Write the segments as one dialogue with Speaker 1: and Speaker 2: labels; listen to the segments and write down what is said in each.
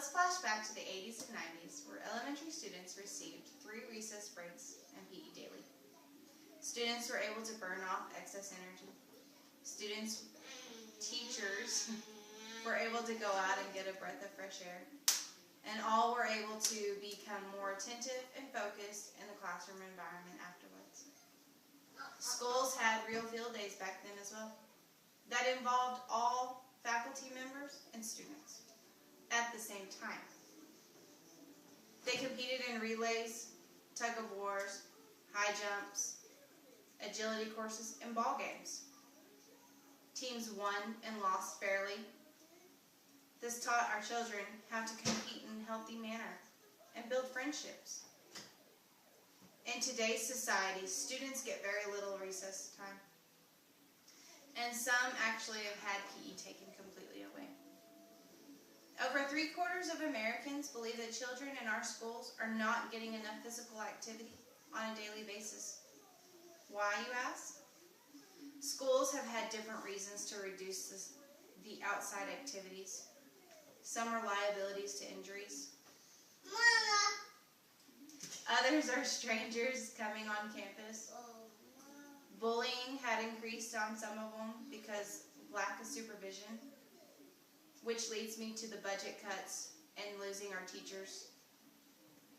Speaker 1: let's flash back to the 80s and 90s, where elementary students received 3 recess breaks and PE daily. Students were able to burn off excess energy. Teachers were able to go out and get a breath of fresh air. And all were able to become more attentive and focused in the classroom environment afterwards. Schools had real field days back then as well. That involved all faculty members and students at the same time. They competed in relays, tug of wars, high jumps, agility courses, and ball games. Teams won and lost fairly. This taught our children how to compete in a healthy manner and build friendships. In today's society, students get very little recess time. And some actually have had PE taken completely away. Over 3/4 of Americans believe that children in our schools are not getting enough physical activity on a daily basis. Why, you ask? Schools have had different reasons to reduce the outside activities. Some are liabilities to injuries. Others are strangers coming on campus. Bullying had increased on some of them because of lack of supervision, which leads me to the budget cuts and losing our teachers.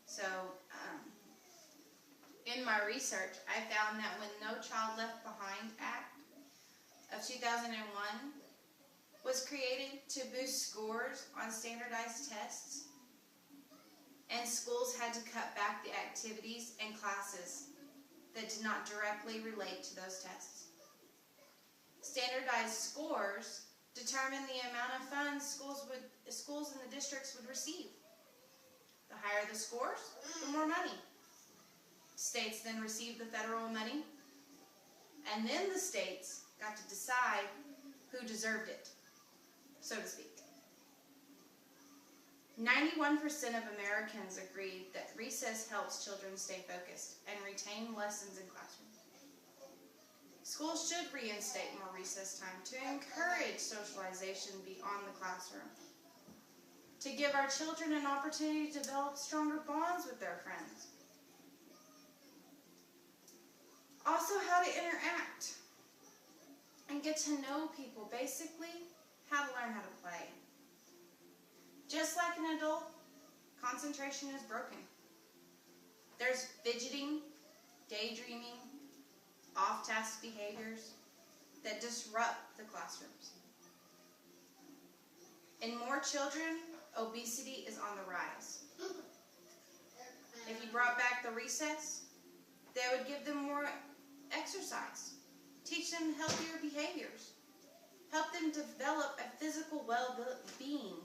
Speaker 1: So, in my research, I found that when No Child Left Behind Act of 2001 was created to boost scores on standardized tests, and schools had to cut back the activities and classes that did not directly relate to those tests. Standardized scores determine the amount of funds schools in the districts would receive. The higher the scores, the more money. States then received the federal money, and then the states got to decide who deserved it, so to speak. 91% of Americans agreed that recess helps children stay focused and retain lessons in classrooms. Schools should reinstate more recess time to encourage socialization beyond the classroom, to give our children an opportunity to develop stronger bonds with their friends. Also, how to interact and get to know people, basically how to learn how to play. Just like an adult, concentration is broken. There's fidgeting, daydreaming, off-task behaviors that disrupt the classrooms. In more children, obesity is on the rise. If you brought back the recess, they would give them more exercise, teach them healthier behaviors, help them develop a physical well-being.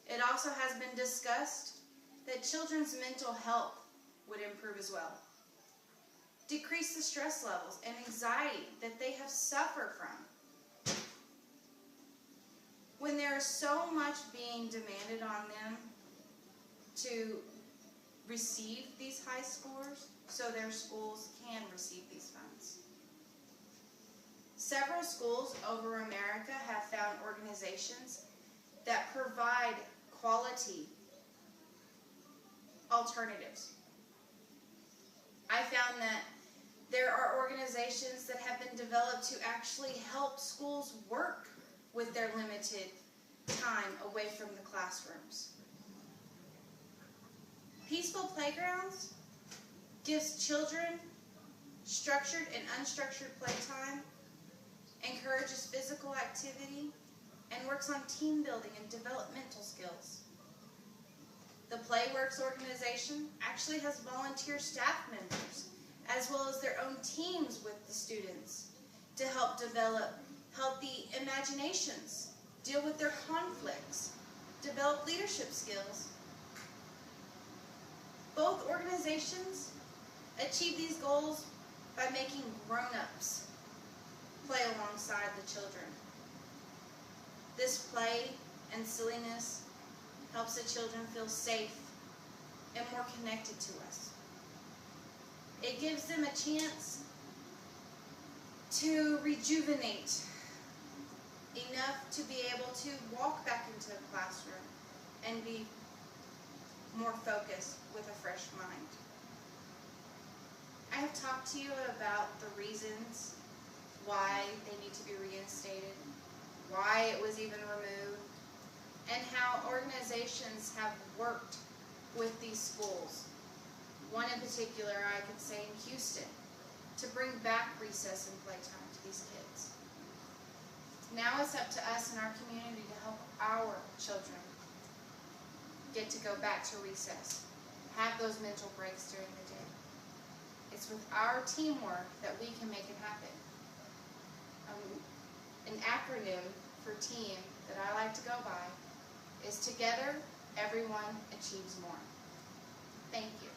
Speaker 1: It also has been discussed that children's mental health would improve as well. Decrease the stress levels and anxiety that they have suffered from. When there is so much being demanded on them to receive these high scores, so their schools can receive these funds. Several schools over America have found organizations that provide quality alternatives. I found that there are organizations that have been developed to actually help schools work with their limited time away from the classrooms. Peaceful Playgrounds gives children structured and unstructured playtime, encourages physical activity, and works on team building and developmental skills. The Playworks organization actually has volunteer staff members, as well as their own teams with the students, to help develop healthy imaginations, deal with their conflicts, develop leadership skills. Both organizations achieve these goals by making grown-ups play alongside the children. This play and silliness helps the children feel safe and more connected to us. It gives them a chance to rejuvenate enough to be able to walk back into the classroom be more focused with a fresh mind. I have talked to you about the reasons why they need to be reinstated, why it was even removed, and how organizations have worked with these schools. One in particular, I could say in Houston, to bring back recess and playtime to these kids. Now it's up to us in our community to help our children get to go back to recess, have those mental breaks during the day. It's with our teamwork that we can make it happen. An acronym for team that I like to go by is Together, Everyone Achieves More. Thank you.